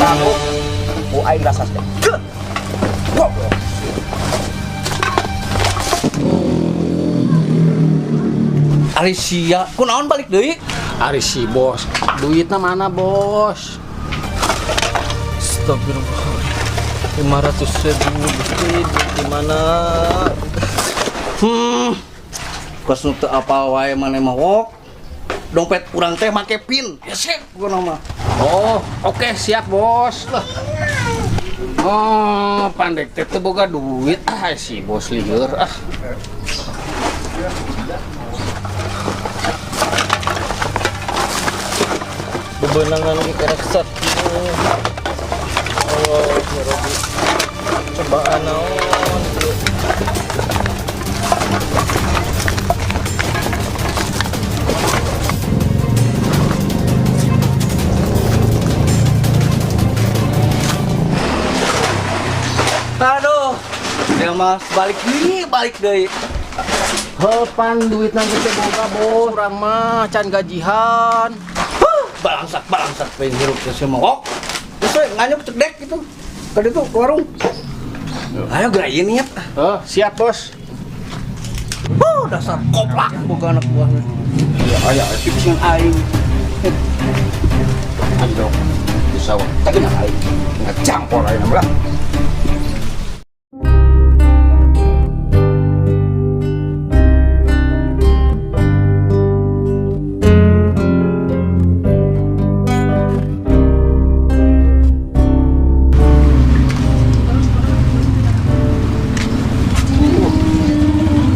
aku mau aing rasa teh. Ari sia, kunaon balik deui? Ari si bos, duitnya mana bos? Astagfirullah. 500.000 Gusti di mana? Kos nu teu apal wae maneh mah wok. Dompet urang teh make pin. Hese pokona mah. Oh, oke siap bos. Lah. Oh, pandek teh teu boga duit. Ah, si bos lieur ah. Bebenangan kita reksat. Allah, ya Rabbi. Cobaan naon? Aduh. Yang mas balik deui. Hepan duitna teh boga bos. Urang mah can gajihan. Balangsak pengen hirup teh mah wok. Geus we nganyuk cek dek gitu. Ka ditu ke warung. Ayo gerayeun niat. Oh, siap bos. Dasar koplak boga anak buahna. Ya aya tipsieun aing. Ayo, bisa wak. Tapi nak aing ngacampur aing mah.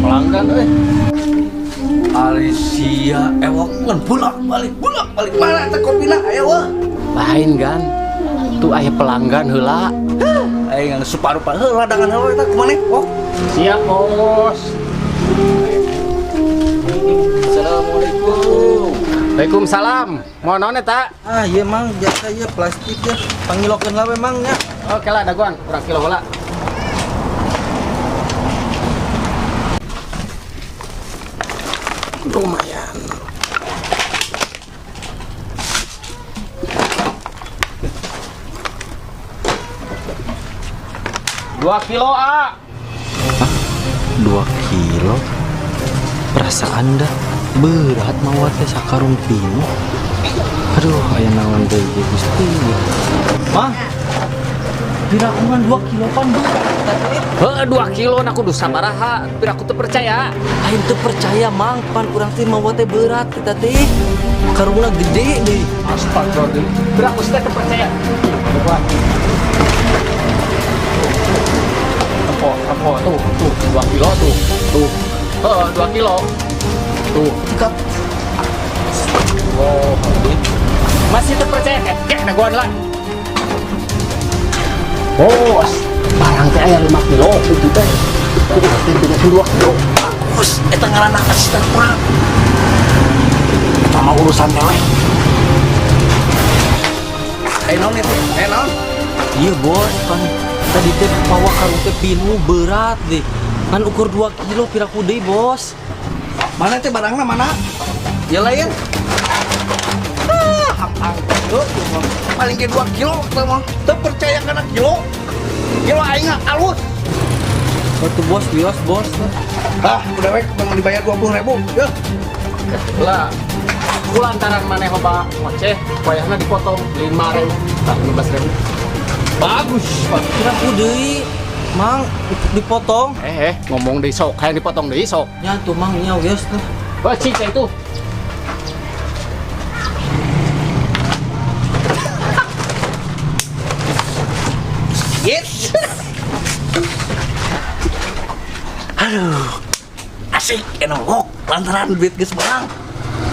Pelanggan euy. Alicia ewok ngan bulak balik mana teh kopina aya wah. Lain kan. Tuh aya pelanggan heula. Aing yang supa-rupa heula dangan heula eta kumaneh wok. Siap bos. Assalamualaikum. Waalaikumsalam. Mau naon eta? Ah, iya mang, biasa ya plastik ya. Pangilokeun lah memang ya. Oke lah daguan, kurang kilo heula. Lumayan. Dua kilo A. 2 kilo. Perasaan dah berat mau teh sakarung pinu. Aduh, aya naon deui Gusti. Mah. Pirakungan 2 kilo pan berat. Heeh, 2 kilo na kudu sabaraha, pira aku teu percaya. Aing teu percaya mang pan urang teh mau teh berat kita teh. Karungna gede deui. Astagfirullah. Pira aku teh teu percaya. Daguan. Tempo, tuh, 2 kilo tuh. Tuh. Heeh, 2 kilo. Tuh. Tingkat. Oh, masih terpercaya kek daguan lah. Bos, barang teh aya 5 kilo itu teh. Tidak 2 kilo. Bagus eta ngaranna asisten urang. Sama urusan cewek. Naon itu? Naon? Iya bos, kan tadi teh bawa karung teh pinu berat deh. Kan ukur 2 kilo piraku deui bos. Mana teh barangna mana? Ya lain. Hampang tuh. Paling ke 2 kilo teh mah. Teu percaya kana kilo. Kilo aing alus. Batu bos, lios bos. Udah wek memang dibayar 20.000. Ya. Lah. Kulantaran maneh loba ngoceh, wayahna dipotong 5.000, 15.000. Bagus, bagus. Piraku deui. Mang dipotong. Ngomong deui sok, hayang dipotong deui sok. Ya tuh mang nya geus tuh. Wah, cincin itu. Yes. Aduh. Asik enolok lantaran duit geus barang.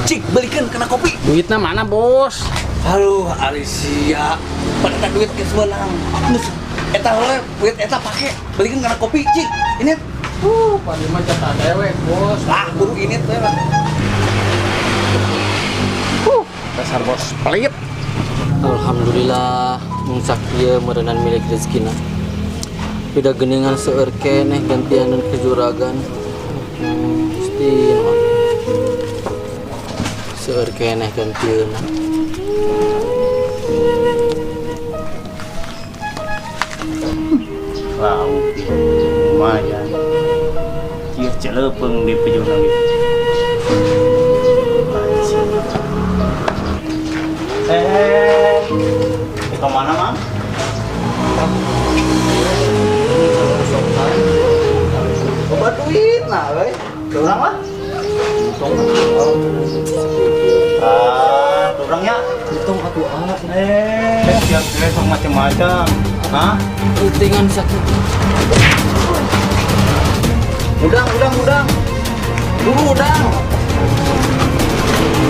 Cik belikan kena kopi. Duitnya mana, Bos? Aduh, Alicia. Pada duit geus barang. Eta heula duit eta pake belikan kena kopi, cik. Ini Padi mah jatah dewek, Bos. kudu ini teh. Dasar bos pelit. Alhamdulillah mungsak ieu meureunan milik rezekina. Pida geningan seueur keneh gantianan ke juragan. Gusti naon. Seueur keneh gantieuna. lauk lumayan dia celepeng di pejung langit. Kemana mang? Obat duit nah, euy. Turang lah. Turangnya. Untung atuh Siap besok macam-macam. Hah? Utingan sakit. Udang. Buru udang.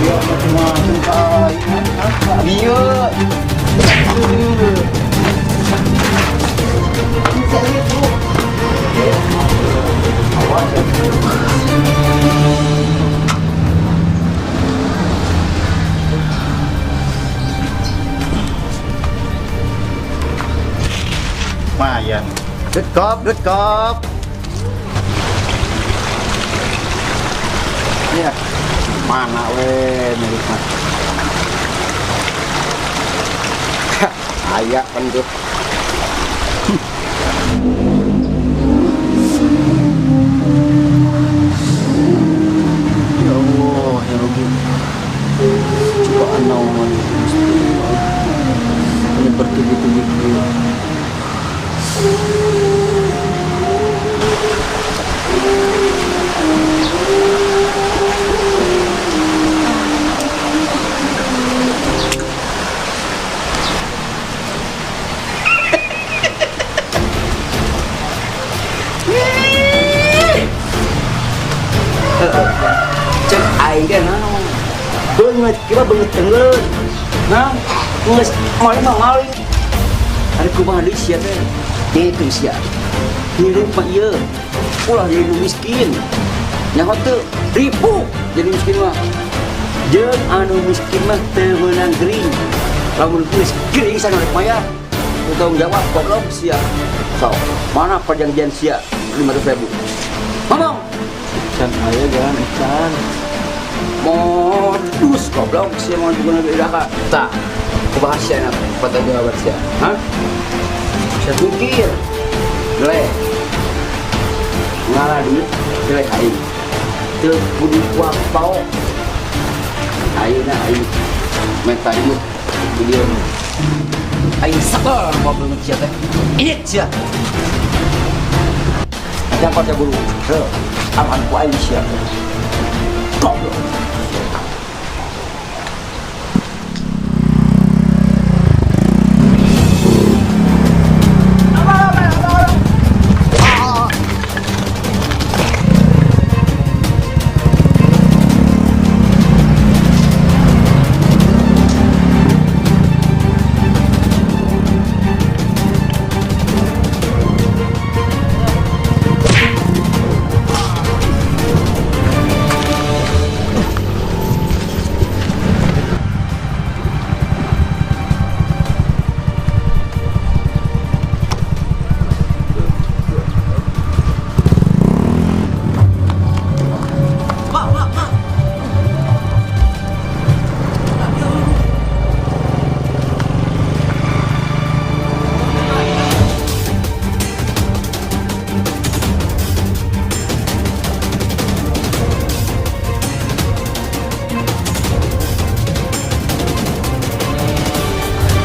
Iya macam-macam kali. Iya. Lumayan. Dekop. Ya, mana we milik mah. Aya pendut. Ya Allah, ya Rabbi. Cobaan naon ini bertubi-tubi. Cek aing ge naon. Beungeut kiba beungeut tenggeun. Nah, geus maling mah maling. Ari kumaha deui sia teh? Itu sia. Ngirim mah ieu. Ulah jadi miskin. Nyaho teu ribu jadi miskin mah. Jeung anu miskin mah teu meunang gering. Lamun geus gering sana rek maya. Tanggung jawab goblok sia. So, mana perjanjian sia 500.000? Ngomong. Ikan aya gan ikan. Modus goblok sia mau digunakan beda tak bahasa enak pada jawaban sia. Hah? Saya pikir jelek ngalah duit jelek aing teu kudu kuat pau ayeuna aing menta duit video aing sabar ngobrol sia teh ieu sia dapat ya buru heuh aman ku aing sia goblok.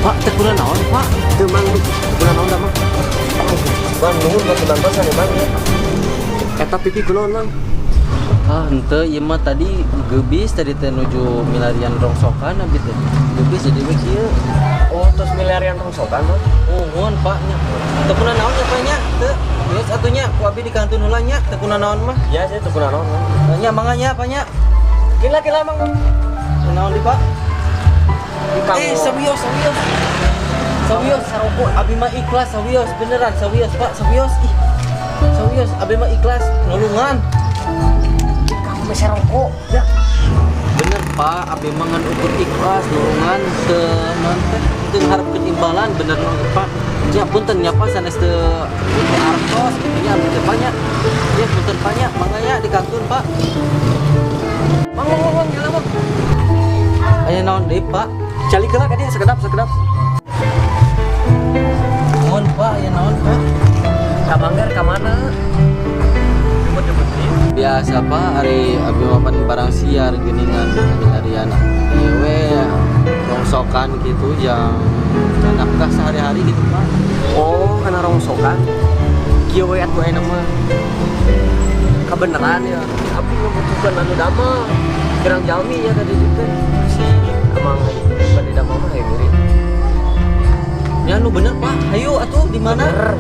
Pak, teh kurang naon, Pak? Teu mang kurang naon da mah. Bang nuhun buat bantuan ya bang ya. Eta pipi kunaon bang? Ah, henteu ieu mah tadi geubis tadi teh nuju milarian rongsokan abi teh. Geubis jadi we kieu. Oh terus milarian rongsokan bang? Nuhun, Pak nya. Teu kuna naon ya, Pak nya? Teu. Geus atunya ku abi di kantun heula nya, teu kuna naon mah. Ya saya teu kurang naon bang. Nya mangga nya, Pak nya. Kila-kila bang. Naon di, Pak? Sawios. Sawios saroko abi mah ikhlas sawios beneran sawios Pak sawios ih. Sawios abi mah ikhlas nulungan. Kamu masih rokok ya? Bener Pak abi mah ngan ukur ikhlas nulungan teu naon teh teu ngarepkeun imbalan bener naon Pak. Ya punten nya Pak sanes teu artos nya teu banyak. Ya punten banyak mangga nya di kantun Pak. Mang nyala Mang. Aya naon deui Pak? Cali kena kan dia sekedap. Mohon Pak, ya naon Pak? Kamangger ke mana? Jemput-jemput nih. Biasa pak hari abi mapan barang siar geningan harian ewe rongsokan gitu yang nafkah sehari-hari gitu pak. Oh, karena rongsokan. Kieu we atuh aya mah. Kebenaran ya. Abi membutuhkan anu dama. Kirang jalmi ya tadi itu. Si emang bade dama mah ya ngiri. Ya nu bener pak, ayo atuh di mana? Bener.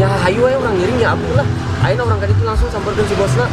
Ya hayu we urang ngiring ya abi lah. Ayeuna urang ka ditu langsung sampeurkeun si bosna.